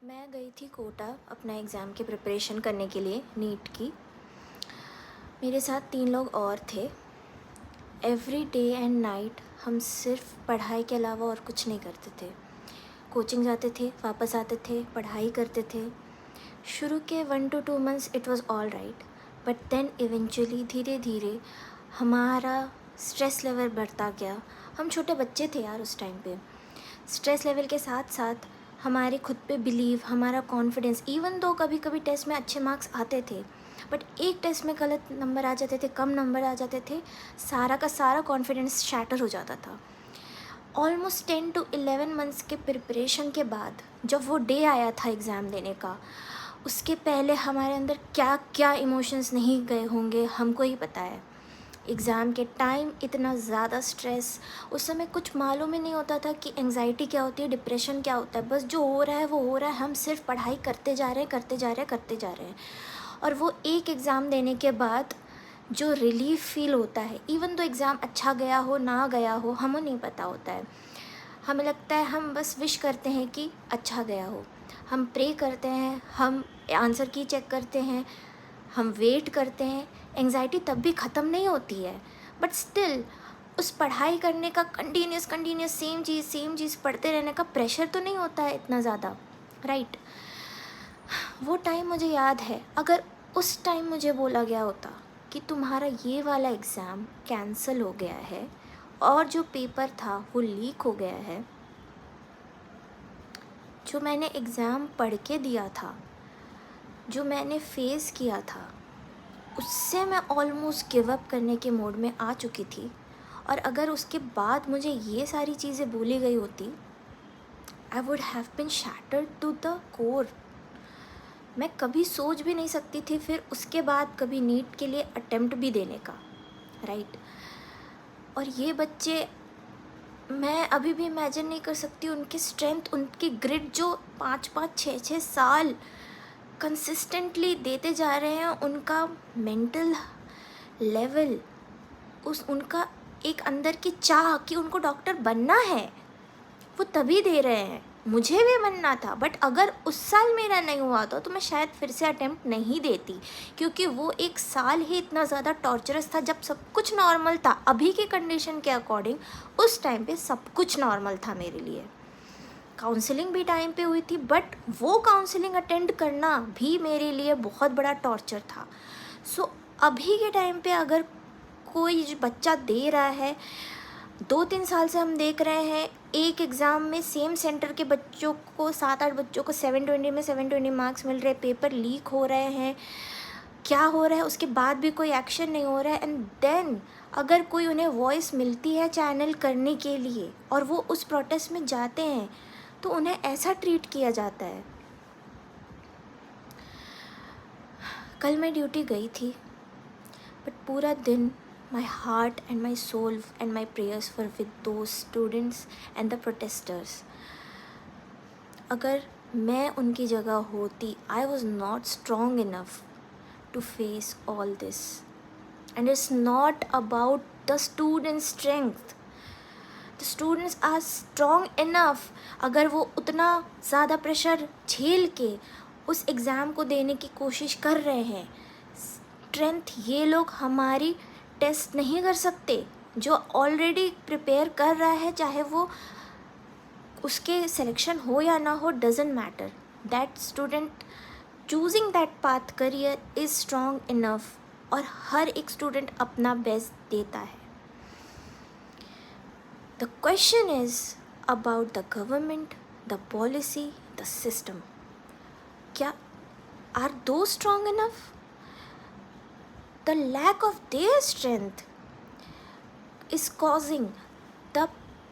मैं गई थी कोटा अपना एग्ज़ाम की प्रिपरेशन करने के लिए नीट की। मेरे साथ 3 लोग और थे। एवरी डे एंड नाइट हम सिर्फ पढ़ाई के अलावा और कुछ नहीं करते थे। कोचिंग जाते थे, वापस आते थे, पढ़ाई करते थे। शुरू के 1 to 2 months it was all right, but then eventually धीरे धीरे हमारा स्ट्रेस लेवल बढ़ता गया। हम छोटे बच्चे थे यार उस टाइम पे। स्ट्रेस लेवल के साथ साथ हमारे खुद पे बिलीव, हमारा कॉन्फिडेंस, इवन दो कभी कभी टेस्ट में अच्छे मार्क्स आते थे बट एक टेस्ट में गलत नंबर आ जाते थे, कम नंबर आ जाते थे, सारा का सारा कॉन्फिडेंस शैटर हो जाता था। ऑलमोस्ट 10 to 11 मंथ्स के प्रिपरेशन के बाद जब वो डे आया था एग्ज़ाम देने का, उसके पहले हमारे अंदर क्या क्या इमोशंस नहीं गए होंगे हमको ही पता है। एग्ज़ाम के टाइम इतना ज़्यादा स्ट्रेस, उस समय कुछ मालूम ही नहीं होता था कि एंग्जाइटी क्या होती है, डिप्रेशन क्या होता है। बस जो हो रहा है वो हो रहा है, हम सिर्फ पढ़ाई करते जा रहे हैं, करते जा रहे हैं, करते जा रहे हैं। और वो एक एग्ज़ाम देने के बाद जो रिलीफ फील होता है, इवन तो एग्ज़ाम अच्छा गया हो ना गया हो हमें नहीं पता होता है। हमें लगता है हम बस विश करते हैं कि अच्छा गया हो, हम प्रे करते हैं, हम आंसर की चेक करते हैं, हम वेट करते हैं। एंग्जाइटी तब भी ख़त्म नहीं होती है, बट स्टिल उस पढ़ाई करने का कंटिन्यूस सेम चीज़ पढ़ते रहने का प्रेशर तो नहीं होता है इतना ज़्यादा, राइट। वो टाइम मुझे याद है, अगर उस टाइम मुझे बोला गया होता कि तुम्हारा ये वाला एग्ज़ाम कैंसिल हो गया है और जो पेपर था वो लीक हो गया है, जो मैंने एग्ज़ाम पढ़ के दिया था, जो मैंने फेस किया था, उससे मैं ऑलमोस्ट गिव अप करने के मोड में आ चुकी थी। और अगर उसके बाद मुझे ये सारी चीज़ें बोली गई होती, I would have been shattered to the core. मैं कभी सोच भी नहीं सकती थी फिर उसके बाद कभी नीट के लिए अटेम्प्ट भी देने का, राइट। और ये बच्चे, मैं अभी भी इमेजिन नहीं कर सकती उनकी स्ट्रेंथ, उनकी ग्रिट, जो 5-5 6-6 साल कंसिस्टेंटली देते जा रहे हैं। उनका मेंटल लेवल, उनका एक अंदर की चाह कि उनको डॉक्टर बनना है, वो तभी दे रहे हैं। मुझे भी बनना था, बट अगर उस साल मेरा नहीं हुआ तो मैं शायद फिर से अटेम्प्ट नहीं देती, क्योंकि वो एक साल ही इतना ज़्यादा टॉर्चरस था जब सब कुछ नॉर्मल था। अभी के कंडीशन के अकॉर्डिंग उस टाइम पे सब कुछ नॉर्मल था मेरे लिए। काउंसलिंग भी टाइम पे हुई थी, बट वो काउंसलिंग अटेंड करना भी मेरे लिए बहुत बड़ा टॉर्चर था। सो अभी के टाइम पे अगर कोई बच्चा दे रहा है, 2-3 साल से हम देख रहे हैं एक एग्ज़ाम में सेम सेंटर के बच्चों को, 7-8 बच्चों को 720 में 720 मार्क्स मिल रहे, पेपर लीक हो रहे हैं, क्या हो रहा है, उसके बाद भी कोई एक्शन नहीं हो रहा है। एंड देन अगर कोई उन्हें वॉइस मिलती है चैनल करने के लिए और वो उस प्रोटेस्ट में जाते हैं तो उन्हें ऐसा ट्रीट किया जाता है। कल मैं ड्यूटी गई थी, बट पूरा दिन my heart and my soul and my prayers were with those students and the protesters. अगर मैं उनकी जगह होती, I was not strong enough to face all this. And it's not about the students' strength. The students are strong enough. अगर वो उतना ज़्यादा pressure झेल के उस एग्ज़ाम को देने की कोशिश कर रहे हैं, स्ट्रेंथ ये लोग हमारी टेस्ट नहीं कर सकते। जो ऑलरेडी प्रिपेयर कर रहा है, चाहे वो उसके सिलेक्शन हो या ना हो, doesn't matter, that student choosing that path career is strong enough. और हर एक स्टूडेंट अपना बेस्ट देता है। The question is about the government, the policy, the system. क्या आर दो strong enough? The lack of their strength is causing the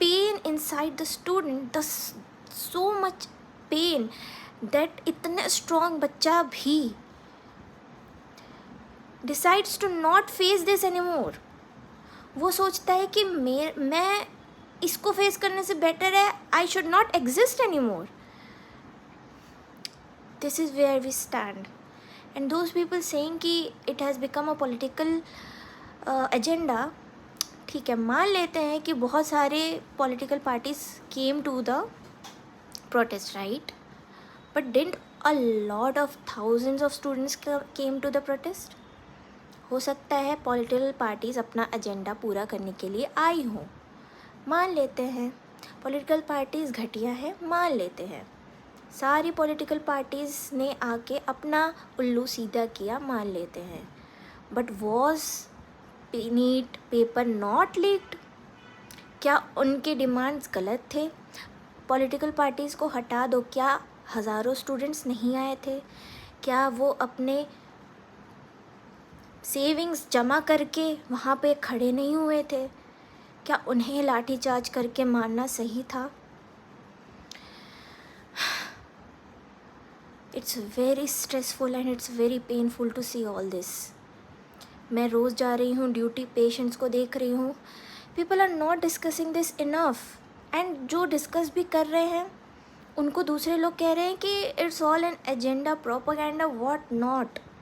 pain inside the student, so much pain that इतने strong बच्चा भी decides to not face this anymore. वो सोचता है कि मैं इसको फेस करने से बेटर है I should not exist anymore. This is where we stand. And those people saying कि it has become a political agenda, ठीक है, मान लेते हैं कि बहुत सारे political parties came to the protest, right? But didn't a lot of thousands of students came to the protest? हो सकता है पॉलिटिकल पार्टीज़ अपना एजेंडा पूरा करने के लिए आई हों, मान लेते हैं। पॉलिटिकल पार्टीज़ घटिया है, मान लेते हैं। सारी पॉलिटिकल पार्टीज़ ने आके अपना उल्लू सीधा किया, मान लेते हैं। But was NEET paper not leaked? क्या उनके डिमांड्स गलत थे? पॉलिटिकल पार्टीज़ को हटा दो, क्या हज़ारों स्टूडेंट्स नहीं आए थे? क्या वो अपने सेविंग्स जमा करके वहाँ पे खड़े नहीं हुए थे? क्या उन्हें लाठीचार्ज करके मारना सही था? It's very stressful and it's very painful to see all this. मैं रोज़ जा रही हूँ ड्यूटी, पेशेंट्स को देख रही हूँ। People are not discussing this enough, and जो डिस्कस भी कर रहे हैं उनको दूसरे लोग कह रहे हैं कि it's all an agenda, propaganda, what not.